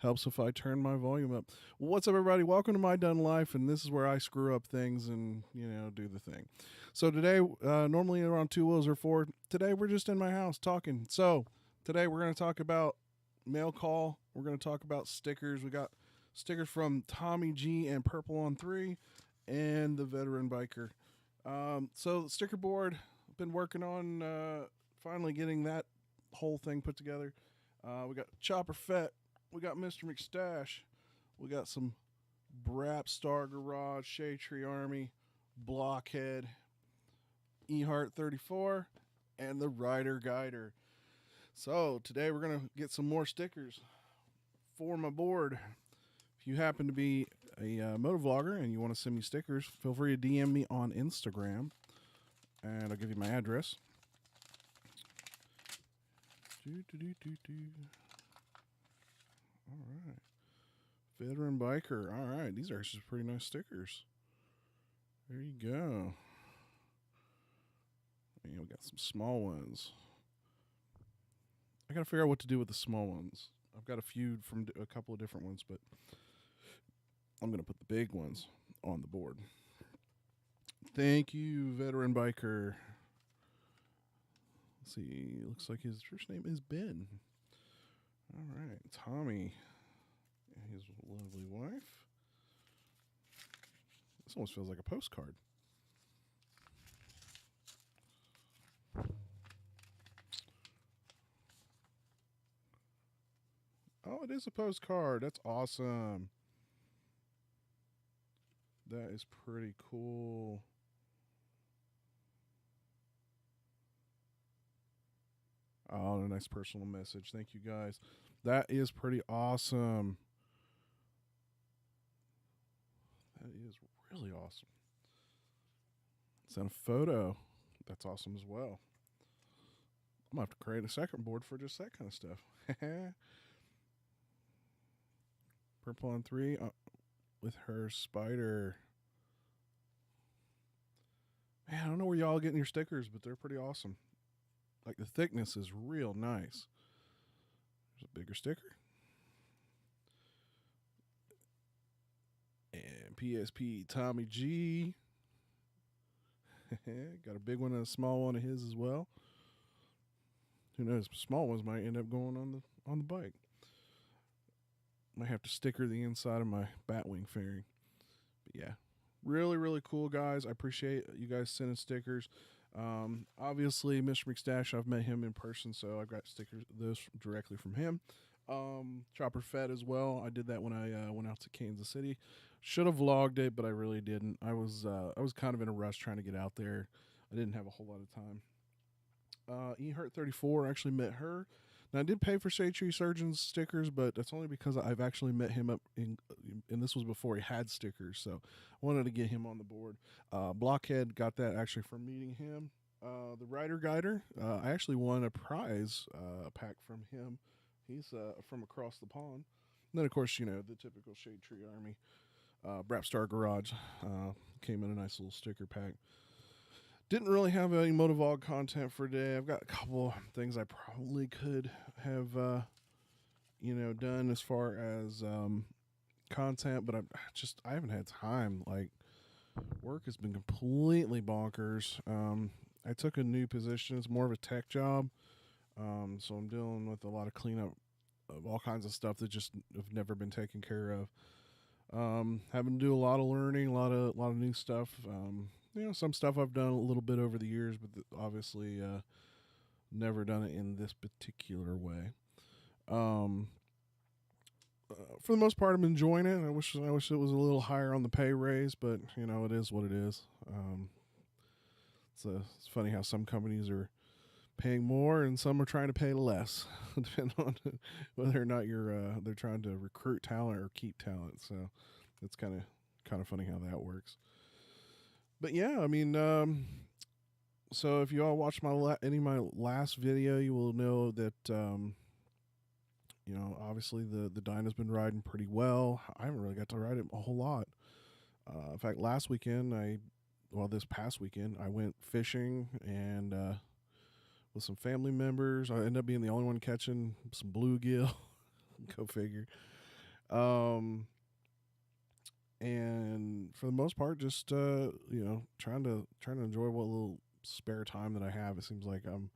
Helps if I turn my volume up. What's up, everybody? Welcome to MyDunnLife, and this is where I screw up things and, do the thing. So today, normally around 2 wheels or 4. Today, we're just in my house talking. So today, we're going to talk about mail call. We're going to talk about stickers. We got stickers from Tommy G and Purple on 3 and the Veteran Biker. So the sticker board, I've been working on finally getting that whole thing put together. We got Chopper Fett. We got Mr. McStash. We got some Brap Star Garage, Shade Tree Army, Blockhead, Ehart 34, and the Rider Guider. So today we're going to get some more stickers for my board. If you happen to be a motovlogger and you want to send me stickers, feel free to DM me on Instagram, and I'll give you my address. All right. Veteran Biker. All right. These are actually pretty nice stickers. There you go. And we got some small ones. I got to figure out what to do with the small ones. I've got a few from a couple of different ones, but I'm going to put the big ones on the board. Thank you, Veteran Biker. Let's see. Looks like his first name is Ben. All right, Tommy and his lovely wife. This almost feels like a postcard. Oh, it is a postcard. That's awesome. That is pretty cool. Oh, a nice personal message. Thank you, guys. That is pretty awesome. That is really awesome. Send a photo. That's awesome as well. I'm going to have to create a second board for just that kind of stuff. Purple on 3 with her spider. Man, I don't know where y'all getting your stickers, but they're pretty awesome. Like, the thickness is real nice. There's a bigger sticker. And PSP Tommy G. Got a big one and a small one of his as well. Who knows? Small ones might end up going on the bike. Might have to sticker the inside of my Batwing fairing. But yeah, really, really cool, guys. I appreciate you guys sending stickers. Obviously, Mr. McStash, I've met him in person, so I got stickers those directly from him. Chopper Fett as well. I did that when I went out to Kansas City. Should have vlogged it, but I really didn't. I was kind of in a rush trying to get out there. I didn't have a whole lot of time. Ehart 34, I actually met her. Now, I did pay for Shade Tree Surgeon's stickers, but that's only because I've actually met him up and this was before he had stickers, so I wanted to get him on the board. Blockhead, got that actually from meeting him. The Rider Guider, I actually won a prize pack from him. He's from across the pond. And then, of course, the typical Shade Tree Army. Brap Star Garage came in a nice little sticker pack. Didn't really have any motovlog content for today. I've got a couple things I probably could have, done as far as content, but I haven't had time. Like, work has been completely bonkers. I took a new position. It's more of a tech job, so I'm dealing with a lot of cleanup of all kinds of stuff that just have never been taken care of. Having to do a lot of learning, a lot of new stuff. Some stuff I've done a little bit over the years, but obviously never done it in this particular way. For the most part, I'm enjoying it. I wish it was a little higher on the pay raise, but it is what it is. It's funny how some companies are paying more and some are trying to pay less, depending on whether or not they're trying to recruit talent or keep talent. So it's kind of funny how that works. But yeah, I mean, so if you all watched any of my last video, you will know that, obviously the Dyna's been riding pretty well. I haven't really got to ride it a whole lot. In fact, this past weekend, I went fishing and with some family members. I ended up being the only one catching some bluegill. Go figure. Um, and for the most part, just trying to enjoy what little spare time that I have. It seems like I'm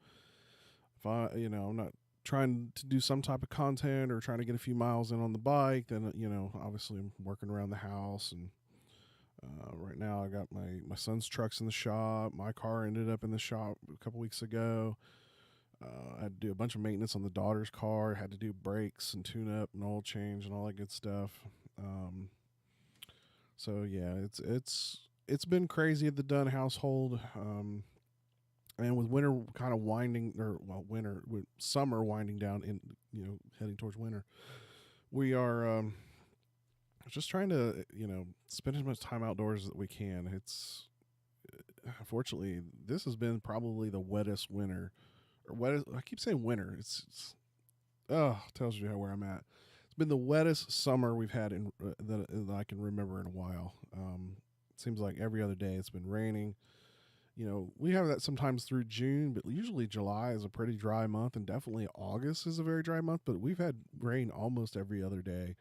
not trying to do some type of content or trying to get a few miles in on the bike. Then obviously I'm working around the house, and right now I got my son's trucks in the shop. My car ended up in the shop a couple weeks ago. I had to do a bunch of maintenance on the daughter's car. Had to do brakes and tune up and oil change and all that good stuff. So yeah, it's been crazy at the Dunn household. And with winter kind of with summer winding down and heading towards winter, we are just trying to spend as much time outdoors as we can. It's unfortunately this has been probably the wettest winter, or wettest. I keep saying winter. It's tells you where I'm at. It's been the wettest summer we've had that I can remember in a while. It seems like every other day it's been raining. We have that sometimes through June, but usually July is a pretty dry month, and definitely August is a very dry month. But we've had rain almost every other day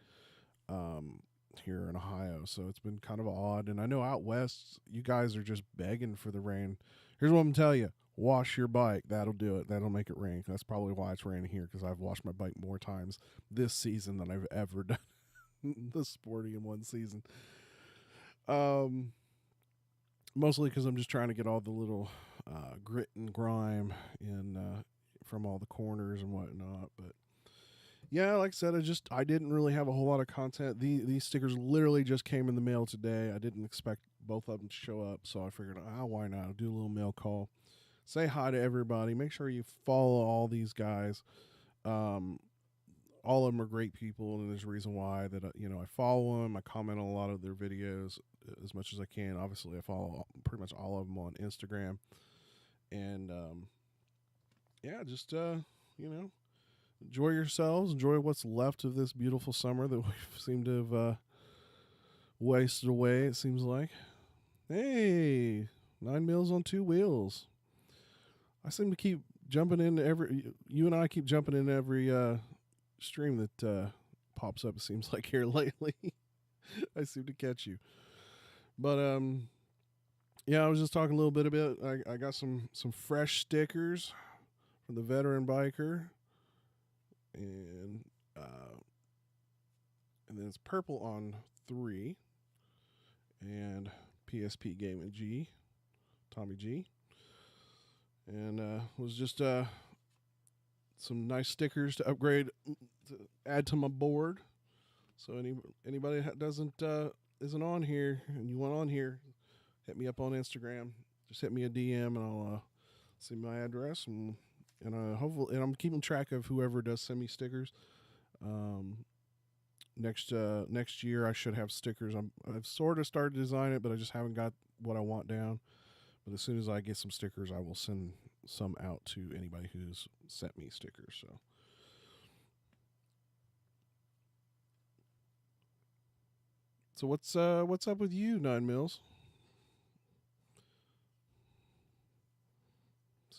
here in Ohio, so it's been kind of odd. And I know out west, you guys are just begging for the rain. Here's what I'm gonna tell you: wash your bike. That'll do it. That'll make it rain. That's probably why it's raining here, because I've washed my bike more times this season than I've ever done the sporty in one season. Mostly because I'm just trying to get all the little grit and grime in from all the corners and whatnot. But yeah, like I said, I didn't really have a whole lot of content. These stickers literally just came in the mail today. I didn't expect both of them to show up, so I figured, why not? I'll do a little mail call, say hi to everybody, make sure you follow all these guys. All of them are great people, and there's a reason why that I follow them. I comment on a lot of their videos as much as I can. Obviously, I follow pretty much all of them on Instagram, and just enjoy yourselves. Enjoy what's left of this beautiful summer that we seem to have wasted away. It seems like. Hey, 9 Mills on 2 wheels. I seem to keep jumping into you and I keep jumping in every stream that pops up, it seems like, here lately. I seem to catch you. But I was just talking a little bit about I got some fresh stickers from the veteran biker, and then it's purple on 3 and PSP Gaming G, Tommy G, and was just some nice stickers to upgrade, to add to my board. So anybody that isn't on here and you want on here, hit me up on Instagram. Just hit me a DM and I'll send my address, and hopefully, and I'm keeping track of whoever does send me stickers. Next year I should have stickers. I've sort of started to design it, but I just haven't got what I want down. But as soon as I get some stickers, I will send some out to anybody who's sent me stickers. So what's up with you, 9 Mills?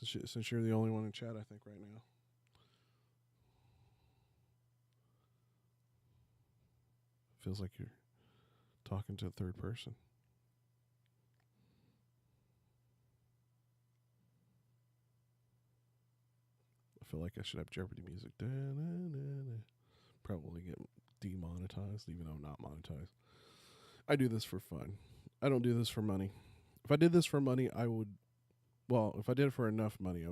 Since you're the only one in chat, I think, right now. Feels like you're talking to a third person. I feel like I should have Jeopardy music. Probably get demonetized, even though I'm not monetized. I do this for fun. I don't do this for money. If I did this for money, I would. Well, if I did it for enough money,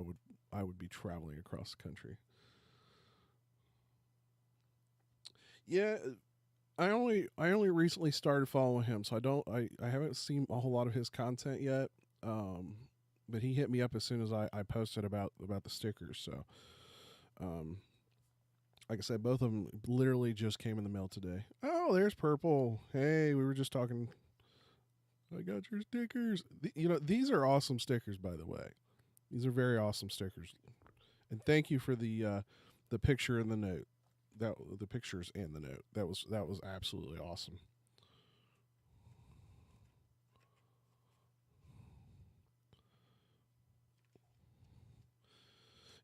I would be traveling across the country. Yeah, I only recently started following him, so I haven't seen a whole lot of his content yet. But he hit me up as soon as I posted about the stickers. So, like I said, both of them literally just came in the mail today. Oh, there's Purple. Hey, we were just talking. I got your stickers. These are awesome stickers, by the way. These are very awesome stickers. And thank you for the picture and the note. The pictures and the note. That was absolutely awesome.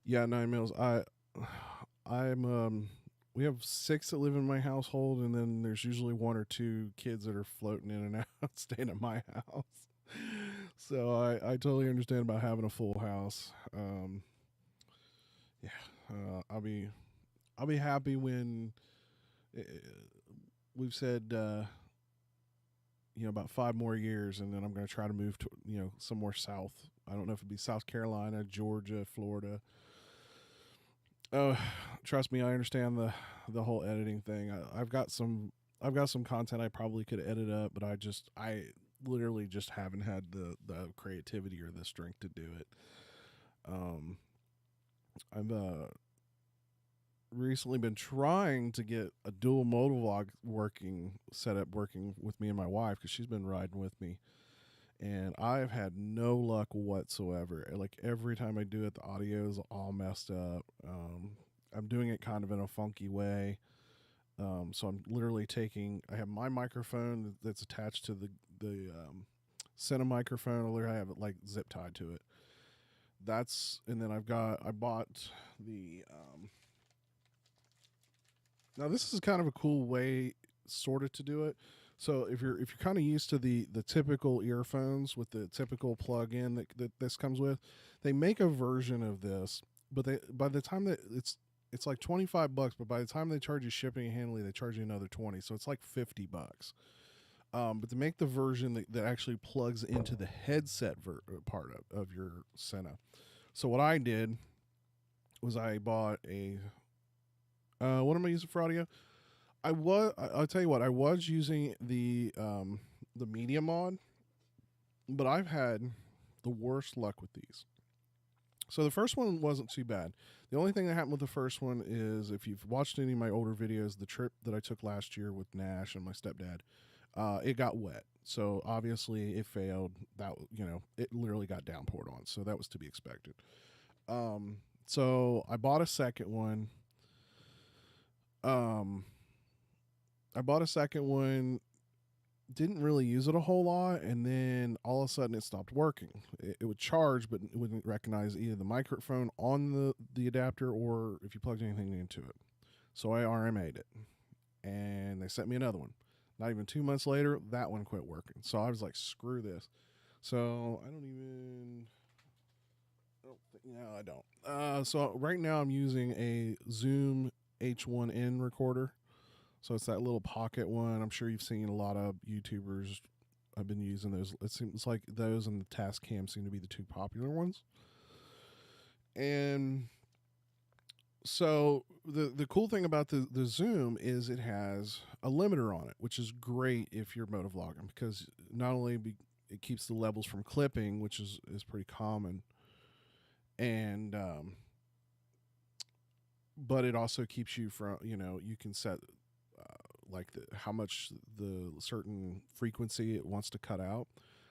Yeah, 9 Mills. I'm we have 6 that live in my household, and then there's usually 1 or 2 kids that are floating in and out, staying at my house. So I totally understand about having a full house. Yeah, I'll be happy when uh, we've said about 5 more years, and then I'm going to try to move to somewhere south. I don't know if it'd be South Carolina, Georgia, Florida. Oh, trust me, I understand the whole editing thing. I've got some content I probably could edit up, but I literally just haven't had the creativity or the strength to do it. I've recently been trying to get a dual motovlog setup working with me and my wife, because she's been riding with me, and I've had no luck whatsoever. Like, every time I do it, the audio is all messed up. I'm doing it kind of in a funky way. So I'm literally I have my microphone that's attached to the Sena microphone. I literally have it like zip tied to it. And then I bought the now this is kind of a cool way sort of to do it. So if you're kind of used to the typical earphones with the typical plug-in that this comes with, they make a version of this, but by the time that it's like $25, but by the time they charge you shipping and handling, they charge you another 20, so it's like $50. But to make the version that actually plugs into the headset part of your Sena. So what I did was I bought a what am I using for audio? I'll tell you what, I was using the media mod, but I've had the worst luck with these. So the first one wasn't too bad. The only thing that happened with the first one is, if you've watched any of my older videos, the trip that I took last year with Nash and my stepdad, it got wet. So obviously it failed. It literally got downpoured on. So that was to be expected. So I bought a second one. Didn't really use it a whole lot, and then all of a sudden it stopped working. It would charge, but it wouldn't recognize either the microphone on the adapter or if you plugged anything into it. So I RMA'd it, and they sent me another one. Not even 2 months later, that one quit working. So I was like, screw this. So I don't. So right now I'm using a Zoom H1N recorder. So it's that little pocket one. I'm sure you've seen a lot of YouTubers have been using those. It seems like those and the Tascam seem to be the 2 popular ones. And so the cool thing about the Zoom is it has a limiter on it, which is great if you're motovlogging, because not only it keeps the levels from clipping, which is pretty common, and but it also keeps you from, you can set like how much the certain frequency it wants to cut out.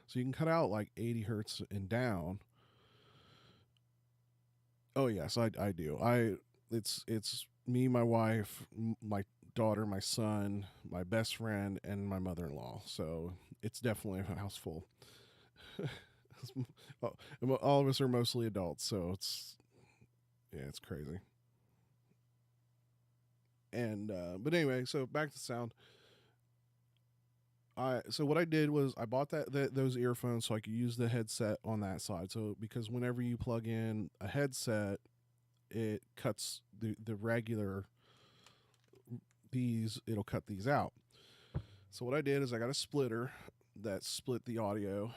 So you can cut out like 80 hertz and down. Oh yes, I do. It's me, my wife, my daughter, my son, my best friend, and my mother-in-law. So it's definitely a house full. All of us are mostly adults, so it's crazy. And but anyway, so back to sound. So what I did was I bought those earphones so I could use the headset on that side. So because whenever you plug in a headset, it cuts the regular it'll cut these out. So what I did is I got a splitter that split the audio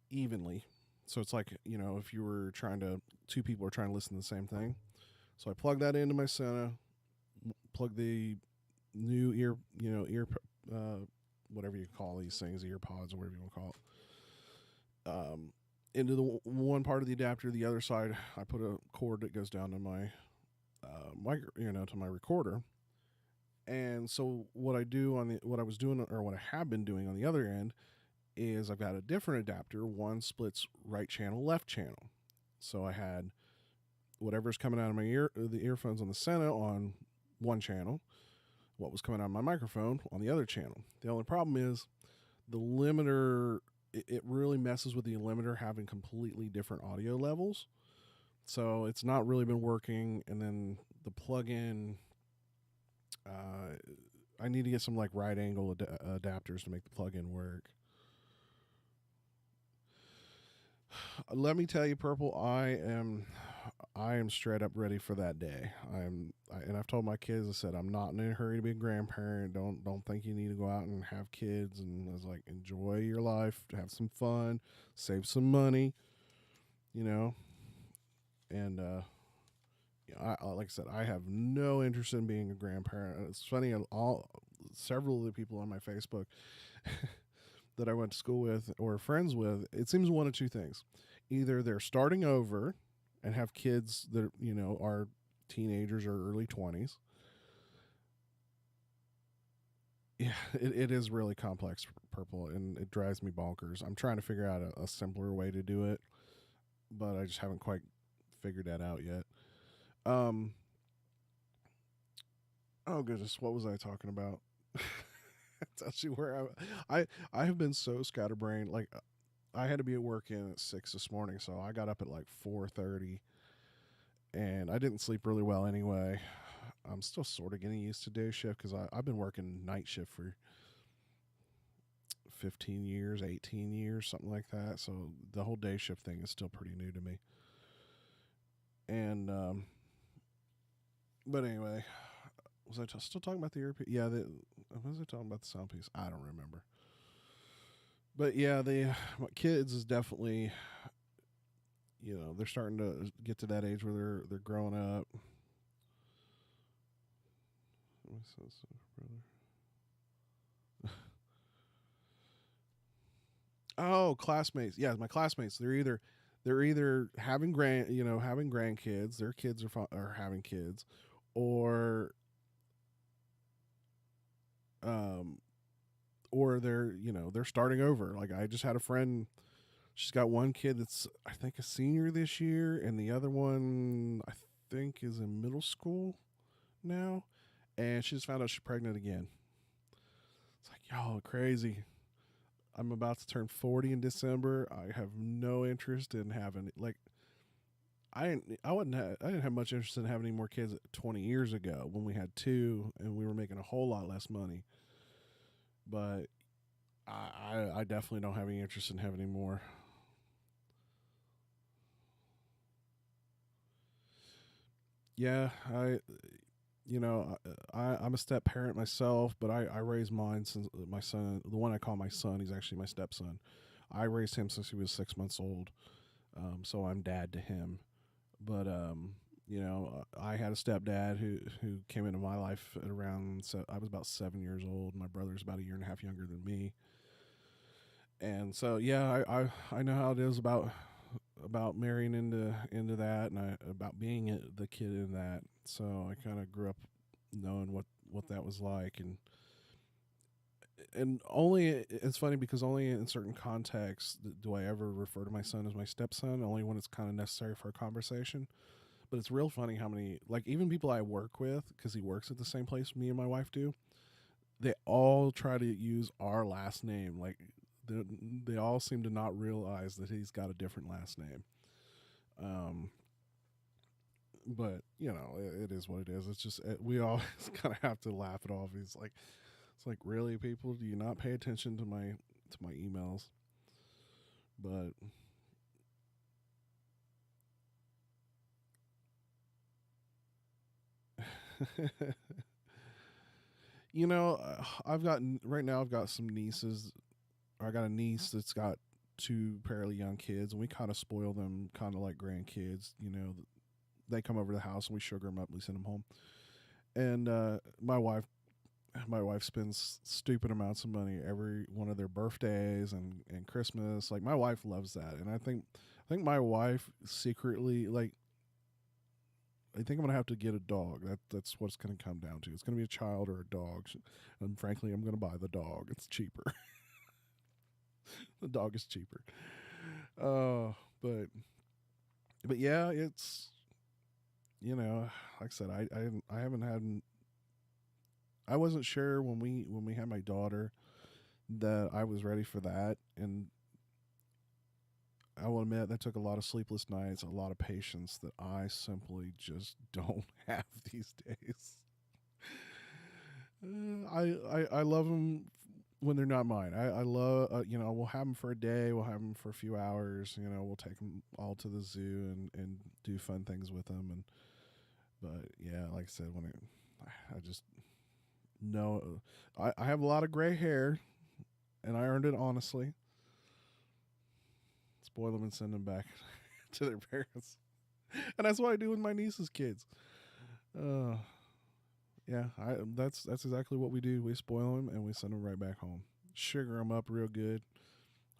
evenly. So it's like, if you were two people are trying to listen to the same thing. So I plugged that into my Sena, plug the new ear whatever you call these things, ear pods or whatever you want to call it, into the one part of the adapter. The other side, I put a cord that goes down to my to my recorder. And so what I have been doing on the other end is I've got a different adapter. One splits right channel, left channel. So I had whatever's coming out of the earphones on the Sena on one channel, what was coming out of my microphone on the other channel. The only problem is the limiter, it really messes with the limiter having completely different audio levels. So it's not really been working. And then the plug-in, I need to get some like right angle adapters to make the plug-in work. Let me tell you, Purple, I am straight up ready for that day. And I've told my kids, I said, I'm not in a hurry to be a grandparent. Don't think you need to go out and have kids. And I was like, enjoy your life, have some fun, save some money, you know. And like I said, I have no interest in being a grandparent. It's funny, several of the people on my Facebook that I went to school with or friends with, it seems one of two things. Either they're starting over and have kids that, are teenagers or early 20s. Yeah, it is really complex, Purple, and it drives me bonkers. I'm trying to figure out a simpler way to do it, but I just haven't quite figured that out yet. Oh goodness, what was I talking about? Tells you where I have been so scatterbrained. Like I had to be at work at 6 this morning, so I got up at like 4:30, and I didn't sleep really well anyway. I'm still sort of getting used to day shift because I've been working night shift for 15 years, 18 years, something like that. So the whole day shift thing is still pretty new to me. And but anyway, was I still talking about the earpiece? Yeah, was I talking about the sound piece? I don't remember. But yeah, my kids is definitely, they're starting to get to that age where they're growing up. Oh, classmates. Yeah, my classmates. They're either having having grandkids. Their kids are having kids, or um, or they're starting over. Like I just had a friend. She's got one kid that's I think a senior this year, and the other one I think is in middle school now, and she just found out she's pregnant again. It's like, y'all crazy. I'm about to turn 40 in December. I have no interest in having like I didn't have much interest in having any more kids 20 years ago when we had two and we were making a whole lot less money. But I definitely don't have any interest in having any more. Yeah, I'm a step parent myself, but I raised mine since my son, the one I call my son, he's actually my stepson. I raised him since he was 6 months old, so I'm dad to him. But I had a stepdad who came into my life at around. So I was about 7 years old. My brother's about a year and a half younger than me, and so yeah, I know how it is about marrying into that, and about being the kid in that. So I kind of grew up knowing what that was like, and only it's funny because only in certain contexts do I ever refer to my son as my stepson. Only when it's kind of necessary for a conversation. But it's real funny how many, like, even people I work with, because he works at the same place me and my wife do, they all try to use our last name. Like, they all seem to not realize that he's got a different last name. Um, but it is what it is. It's just we all kind of have to laugh it off. It's like, really, people, do you not pay attention to my emails? But I've got right now. I've got some nieces. I got a niece that's got two fairly young kids, and we kind of spoil them, kind of like grandkids. They come over to the house and we sugar them up. We send them home, and my wife spends stupid amounts of money every one of their birthdays and Christmas. Like my wife loves that, and I think my wife secretly like. I think I'm gonna have to get a dog. That's what it's gonna come down to. It's gonna be a child or a dog, and frankly, I'm gonna buy the dog. It's cheaper. The dog is cheaper. Uh, but yeah, it's like I said, I haven't had. I wasn't sure when we had my daughter that I was ready for that, and I will admit that took a lot of sleepless nights, a lot of patience that I simply just don't have these days. I love them when they're not mine. I love, we'll have them for a day, we'll have them for a few hours, we'll take them all to the zoo and do fun things with them. But yeah, like I said, I just know, I have a lot of gray hair and I earned it honestly. Spoil them and send them back to their parents. And that's what I do with my niece's kids. Yeah, that's exactly what we do. We spoil them and we send them right back home. Sugar them up real good.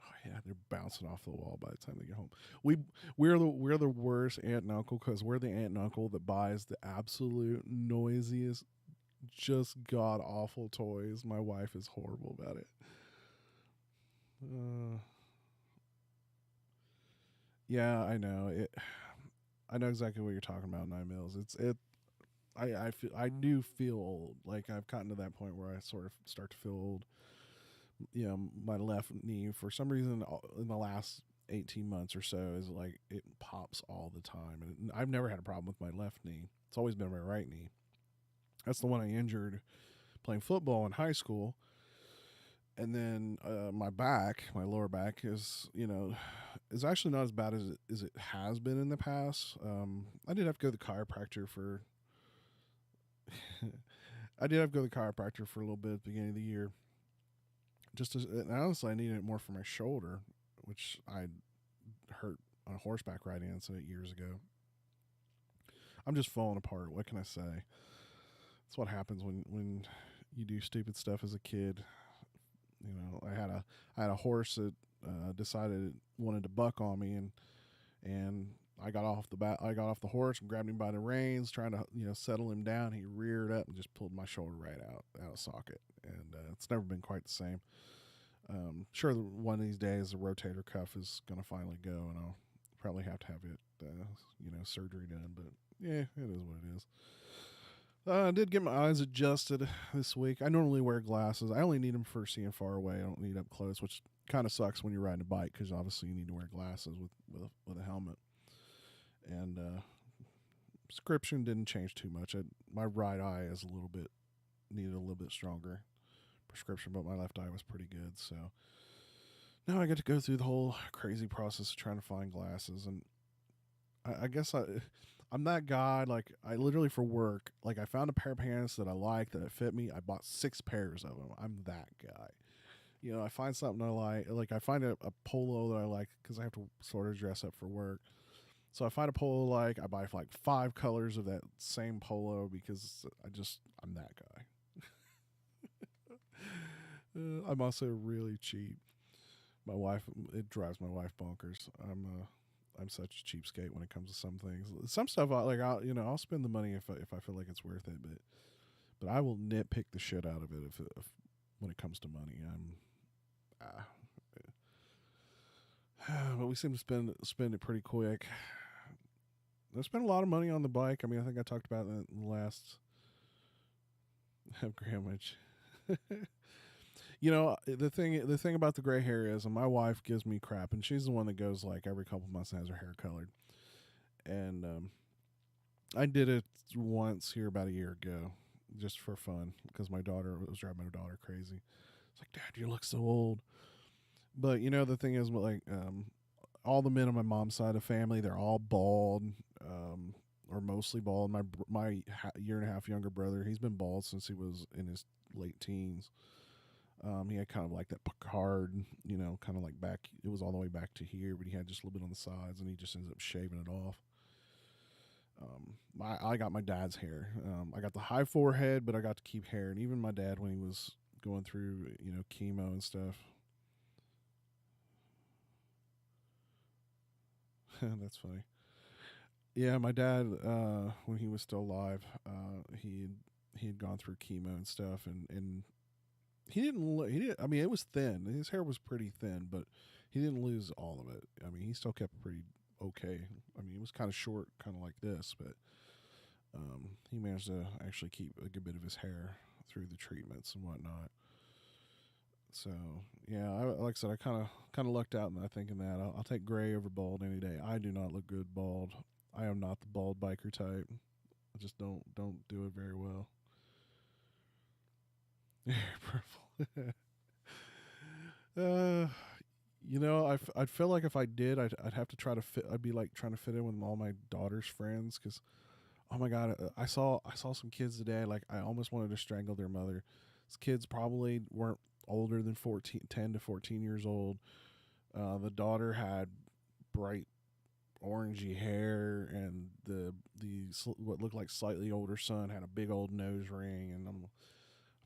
Oh yeah, they're bouncing off the wall by the time they get home. We're the worst aunt and uncle because we're the aunt and uncle that buys the absolute noisiest, just god awful toys. My wife is horrible about it. Yeah, I know it. I know exactly what you're talking about, 9 mils. I do feel old. Like I've gotten to that point where I sort of start to feel old. My left knee for some reason in the last 18 months or so is like it pops all the time, and I've never had a problem with my left knee. It's always been my right knee. That's the one I injured playing football in high school. And then my back, my lower back is actually not as bad as it has been in the past. I did have to go to the chiropractor for I did have to go to the chiropractor for a little bit at the beginning of the year. And honestly, I needed it more for my shoulder, which I hurt on a horseback riding incident years ago. I'm just falling apart. What can I say? That's what happens when you do stupid stuff as a kid. I had a horse that decided it wanted to buck on me, and I got off the horse and grabbed him by the reins, trying to settle him down. He reared up and just pulled my shoulder right out of socket, and it's never been quite the same. Sure, one of these days the rotator cuff is going to finally go, and I'll probably have to have it surgery done. But yeah, it is what it is. I did get my eyes adjusted this week. I normally wear glasses. I only need them for seeing far away. I don't need up close, which kind of sucks when you're riding a bike because obviously you need to wear glasses with a helmet. And prescription didn't change too much. My right eye is needed a little bit stronger prescription, but my left eye was pretty good. So now I get to go through the whole crazy process of trying to find glasses, and I guess I'm that guy. Like I literally for work, like I found a pair of pants that I like that fit me. I bought 6 pairs of them. I'm that guy. I find something I like I find a polo that I like because I have to sort of dress up for work. So I find a polo I buy like 5 colors of that same polo because I'm that guy. I'm also really cheap. It drives my wife bonkers. I'm such a cheapskate when it comes to some things. Some stuff I'll spend the money if I feel like it's worth it, but I will nitpick the shit out of it if when it comes to money. But we seem to spend it pretty quick. I spent a lot of money on the bike. I mean, I think I talked about that in the last grammage. The thing about the gray hair is, and my wife gives me crap, and she's the one that goes like every couple months and has her hair colored. And I did it once here about a year ago, just for fun, because my daughter was driving my daughter crazy. It's like, Dad, you look so old. But the thing is, all the men on my mom's side of the family, they're all bald, or mostly bald. My year and a half younger brother, he's been bald since he was in his late teens. He had kind of like that Picard, kind of like back. It was all the way back to here, but he had just a little bit on the sides, and he just ended up shaving it off. I got my dad's hair. I got the high forehead, but I got to keep hair. And even my dad, when he was going through, chemo and stuff. That's funny. Yeah, my dad, when he was still alive, he had gone through chemo and stuff, and he didn't. I mean, it was thin. His hair was pretty thin, but he didn't lose all of it. I mean, he still kept pretty okay. I mean, it was kind of short, kind of like this, but he managed to actually keep a good bit of his hair through the treatments and whatnot. So yeah, like I said, I kind of lucked out in that, thinking that I'll take gray over bald any day. I do not look good bald. I am not the bald biker type. I just don't do it very well. Purple. uh, I'd feel like if I did, I'd have to try to fit. I'd be like trying to fit in with all my daughter's friends, because oh my god, I saw some kids today. Like I almost wanted to strangle their mother. These kids probably weren't older than 10 to 14 years old. The daughter had bright orangey hair, and the what looked like slightly older son had a big old nose ring. And I'm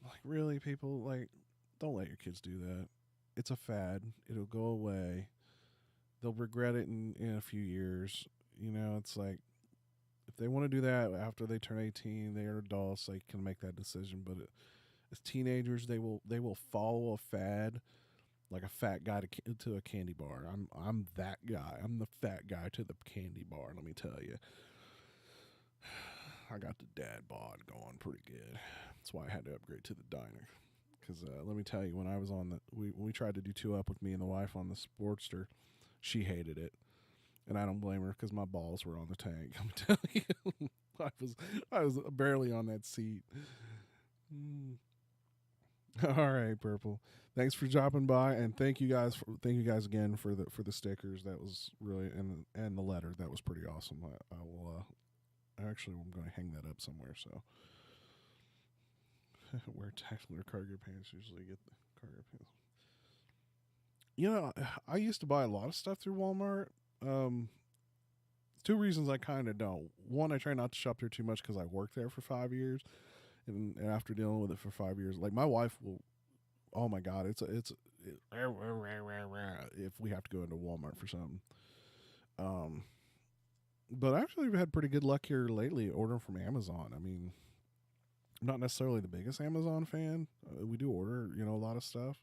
like, really, people, like, don't let your kids do that. It's a fad. It'll go away. They'll regret it in a few years. It's like, if they want to do that after they turn 18, they are adults. They can make that decision. But as teenagers, they will follow a fad, like a fat guy to a candy bar. I'm that guy. I'm the fat guy to the candy bar. Let me tell you, I got the dad bod going pretty good. That's why I had to upgrade to the Dyna. Because let me tell you, when I was on we tried to do 2-up with me and the wife on the Sportster, she hated it, and I don't blame her, because my balls were on the tank. I'm telling you, I was barely on that seat. All right, Purple. Thanks for dropping by, and thank you guys again for the stickers. That was really, and the letter, that was pretty awesome. I will actually, I'm going to hang that up somewhere. So wear tackler cargo pants. Usually get the cargo pants. I used to buy a lot of stuff through Walmart. Two reasons I kind of don't. One, I try not to shop there too much because I worked there for 5 years, and after dealing with it for 5 years, like my wife will. Oh my God, it's if we have to go into Walmart for something. But actually, we've had pretty good luck here lately ordering from Amazon. I mean, I'm not necessarily the biggest Amazon fan. We do order, a lot of stuff.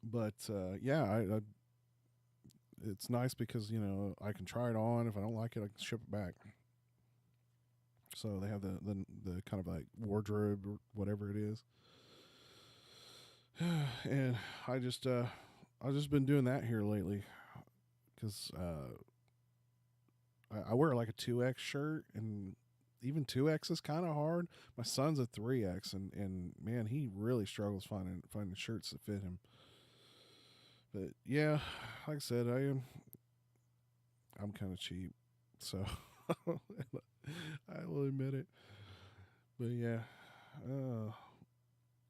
But yeah, it's nice because I can try it on. If I don't like it, I can ship it back. So they have the kind of like wardrobe or whatever it is. And I've just been doing that here lately, because I wear like a 2X shirt, and even 2X is kind of hard. My son's a 3X, and man, he really struggles finding shirts that fit him. But yeah, like I said, I'm kind of cheap, so I will admit it. But yeah.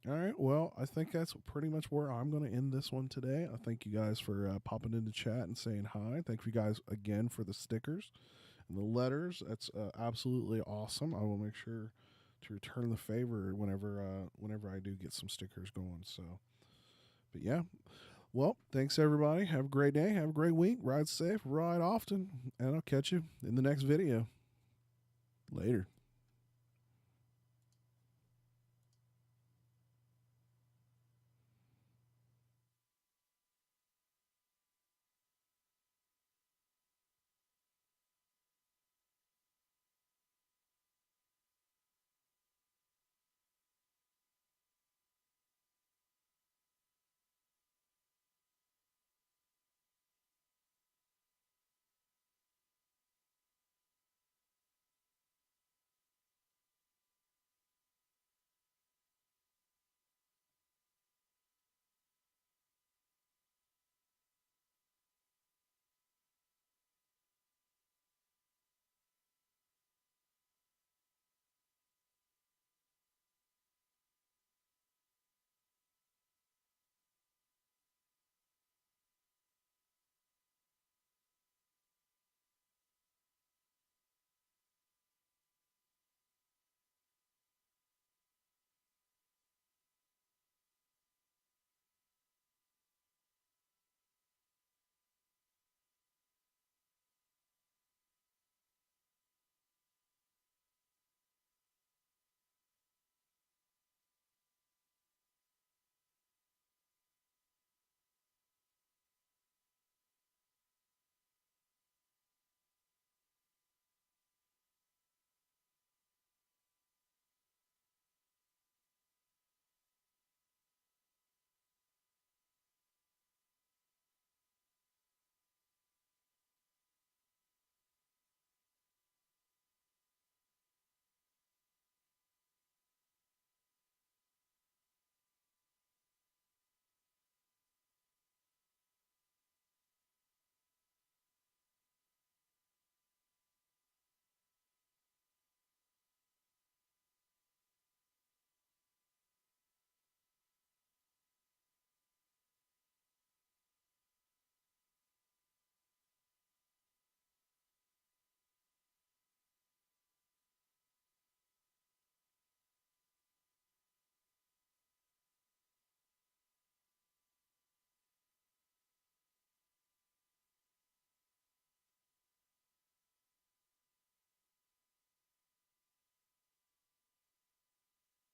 All right. Well, I think that's pretty much where I'm going to end this one today. I thank you guys for popping into chat and saying hi. Thank you guys again for the stickers and the letters. That's absolutely awesome. I will make sure to return the favor whenever I do get some stickers going. So, but yeah. Well, thanks everybody. Have a great day. Have a great week. Ride safe. Ride often. And I'll catch you in the next video. Later.